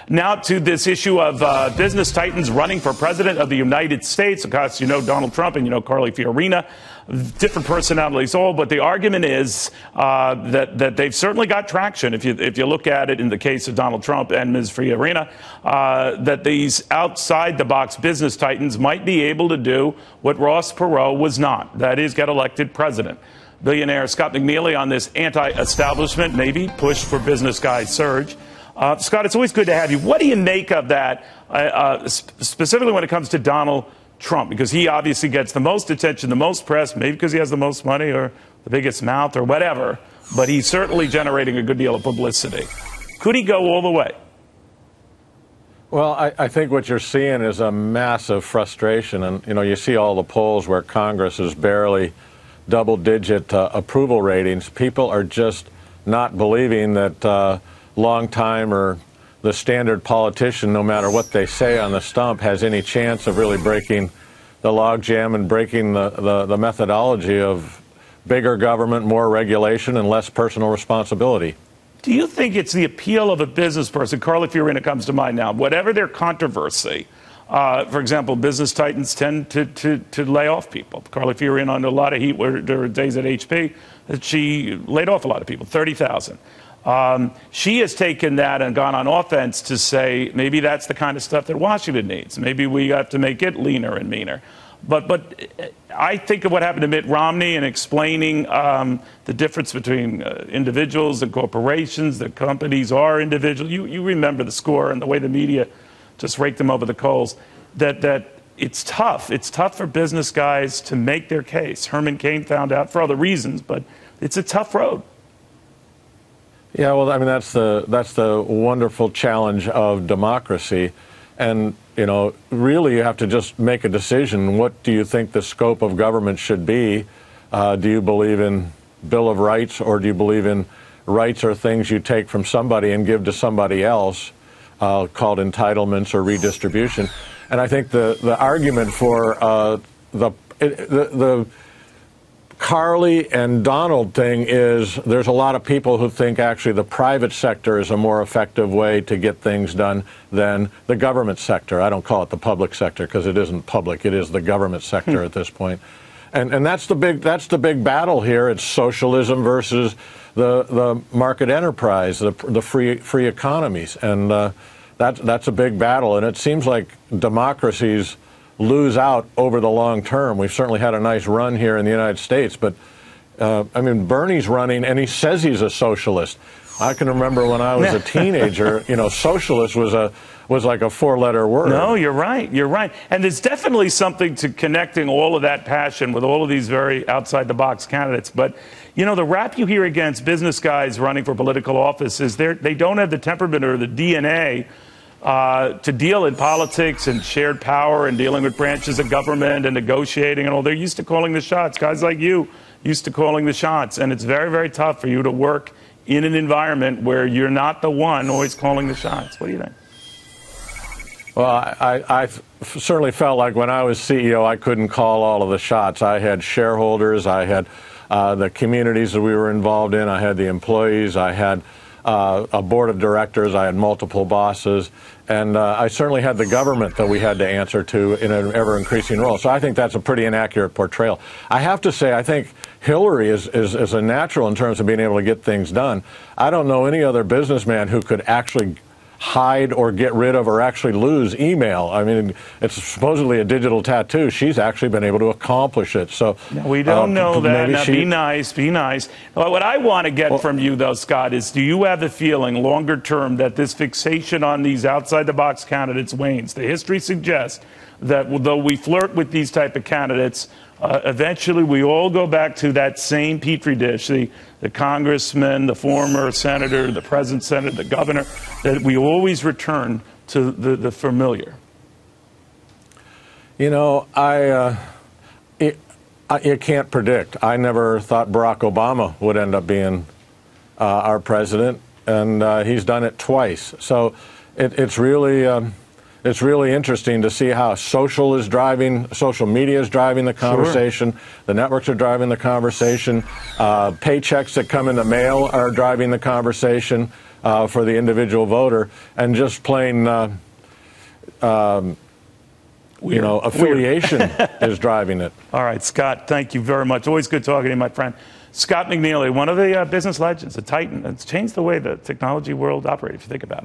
Now to this issue of business titans running for president of the United States. Of course, you know Donald Trump and you know Carly Fiorina, different personalities all, but the argument is that they've certainly got traction. If you look at it in the case of Donald Trump and Ms. Fiorina, that these outside-the-box business titans might be able to do what Ross Perot was not, that is, get elected president. Billionaire Scott McNealy on this anti-establishment, maybe push for business guy surge. Scott, it's always good to have you. What do you make of that, specifically when it comes to Donald Trump? Because he obviously gets the most attention, the most press, maybe because he has the most money or the biggest mouth or whatever, but he's certainly generating a good deal of publicity. Could he go all the way? Well, I think what you're seeing is a massive frustration. And, you know, you see all the polls where Congress is barely double-digit approval ratings. People are just not believing that long time or the standard politician, no matter what they say on the stump, has any chance of really breaking the logjam and breaking the methodology of bigger government, more regulation, and less personal responsibility. Do you think it's the appeal of a business person? Carly Fiorina comes to mind now. Whatever their controversy, for example, business titans tend to lay off people. Carly Fiorina under a lot of heat there were days at HP that she laid off a lot of people, 30,000. She has taken that and gone on offense to say maybe that's the kind of stuff that Washington needs. Maybe we have to make it leaner and meaner. But I think of what happened to Mitt Romney and explaining the difference between individuals and corporations, that companies are individuals. You remember the score and the way the media just raked them over the coals, that it's tough. It's tough for business guys to make their case. Herman Cain found out for other reasons, but it's a tough road. Yeah, well, I mean, that's the wonderful challenge of democracy. And, you know, really you have to just make a decision. What do you think the scope of government should be? Do you believe in Bill of Rights, or do you believe in rights are things you take from somebody and give to somebody else, called entitlements or redistribution? And I think the argument for the Carly and Donald thing is there's a lot of people who think actually the private sector is a more effective way to get things done than the government sector. I don't call it the public sector because it isn't public. It is the government sector at this point. And that's the big battle here. It's socialism versus the market enterprise, the free economies. And that's a big battle. And it seems like democracies lose out over the long term. We've certainly had a nice run here in the United States, but I mean, Bernie's running and he says he's a socialist. I can remember when I was a teenager, you know, socialist was like a four-letter word. No, you're right. You're right. And there's definitely something to connecting all of that passion with all of these very outside-the-box candidates. But, you know, the rap you hear against business guys running for political office is they don't have the temperament or the DNA to deal in politics and shared power and dealing with branches of government and negotiating and all. They're used to calling the shots. Guys like you used to calling the shots. And it's very, very tough for you to work in an environment where you're not the one always calling the shots. What do you think? Well, I certainly felt like when I was CEO, I couldn't call all of the shots. I had shareholders. I had the communities that we were involved in. I had the employees. I had a board of directors. I had multiple bosses. And I certainly had the government that we had to answer to in an ever-increasing role. So I think that's a pretty inaccurate portrayal. I have to say, I think Hillary is a natural in terms of being able to get things done. I don't know any other businessman who could actually hide or get rid of or actually lose email. I mean, it's supposedly a digital tattoo. She's actually been able to accomplish it. So we don't know that. Now, be nice, be nice. Well, what I want to get from you, though, Scott, is do you have the feeling longer term that this fixation on these outside-the-box candidates wanes? The history suggests that though we flirt with these type of candidates, eventually we all go back to that same petri dish, the congressman, the former senator, the present senator, the governor, that we always return to the familiar. You know, you can't predict. I never thought Barack Obama would end up being our president, and he's done it twice. So it's really interesting to see how social media is driving the conversation. Sure. The networks are driving the conversation. Paychecks that come in the mail are driving the conversation. for the individual voter, and just plain affiliation is driving it. All right, Scott, thank you very much. Always good talking to you, my friend. Scott McNealy, one of the business legends, a titan. It's changed the way the technology world operates, if you think about it.